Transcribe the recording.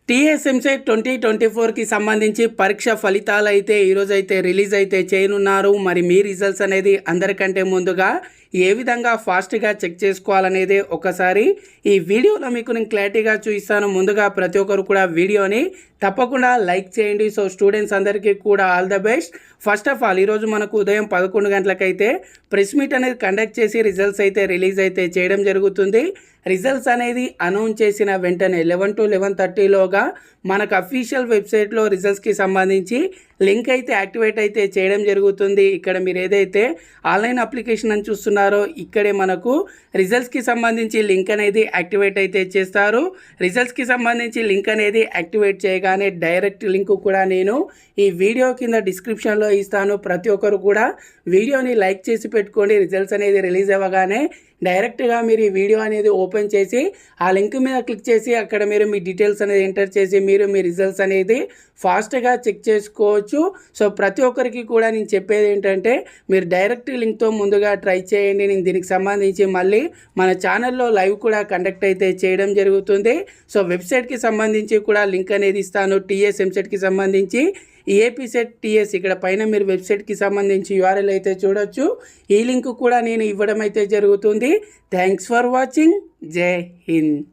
టీఎస్ఎంసెట్ 2024కి సంబంధించి పరీక్ష ఫలితాలు అయితే ఈరోజైతే రిలీజ్ అయితే చేయనున్నారు. మరి మీ రిజల్ట్స్ అనేది అందరికంటే ముందుగా ఏ విధంగా ఫాస్ట్గా చెక్ చేసుకోవాలనేది ఒకసారి ఈ వీడియోలో మీకు నేను క్లారిటీగా చూపిస్తాను. ముందుగా ప్రతి ఒక్కరు కూడా వీడియోని తప్పకుండా లైక్ చేయండి. సో స్టూడెంట్స్ అందరికీ కూడా all the best. First of all ఈరోజు మనకు ఉదయం 11 గంటలకైతే ప్రెస్ మీట్ అనేది కండక్ట్ చేసి రిజల్ట్స్ అయితే రిలీజ్ అయితే చేయడం జరుగుతుంది. రిజల్ట్స్ అనేది అనౌన్స్ చేసిన వెంటనే 11 to 11:30లోగా మనకు అఫీషియల్ వెబ్సైట్లో రిజల్ట్స్కి సంబంధించి లింక్ అయితే యాక్టివేట్ అయితే చేయడం జరుగుతుంది. ఇక్కడ మీరు ఏదైతే ఆన్లైన్ అప్లికేషన్ అని చూస్తున్నారో ఇక్కడే మనకు రిజల్ట్స్కి సంబంధించి లింక్ అనేది యాక్టివేట్ అయితే చేస్తారు. రిజల్ట్స్కి సంబంధించి లింక్ అనేది యాక్టివేట్ చేయగానే డైరెక్ట్ లింక్ కూడా నేను ఈ వీడియో కింద డిస్క్రిప్షన్లో ఇస్తాను. ప్రతి ఒక్కరు కూడా వీడియోని లైక్ చేసి పెట్టుకోండి. రిజల్ట్స్ అనేది రిలీజ్ అవ్వగానే డైరెక్ట్గా మీరు ఈ వీడియో అనేది ఓపెన్ చేసి ఆ లింక్ మీద క్లిక్ చేసి అక్కడ మీరు మీ డీటెయిల్స్ అనేది ఎంటర్ చేసి మీరు మీ రిజల్ట్స్ అనేది ఫాస్ట్గా చెక్ చేసుకోవచ్చు. సో ప్రతి ఒక్కరికి కూడా నేను చెప్పేది ఏంటంటే మీరు డైరెక్ట్ లింక్తో ముందుగా ట్రై చేయండి. నేను దీనికి సంబంధించి మళ్ళీ మన ఛానల్లో లైవ్ కూడా కండక్ట్ అయితే చేయడం జరుగుతుంది. సో వెబ్సైట్కి సంబంధించి కూడా లింక్ అనేది ఇస్తాను. టీఎస్ ఎంసెట్కి సంబంధించి ఏపీ సెట్ టీఎస్ ఇక్కడ పైన మీరు వెబ్సైట్కి సంబంధించి URL అయితే చూడొచ్చు. ఈ లింక్ కూడా నేను ఇవ్వడం అయితే జరుగుతుంది. Thanks for watching. జై హింద్.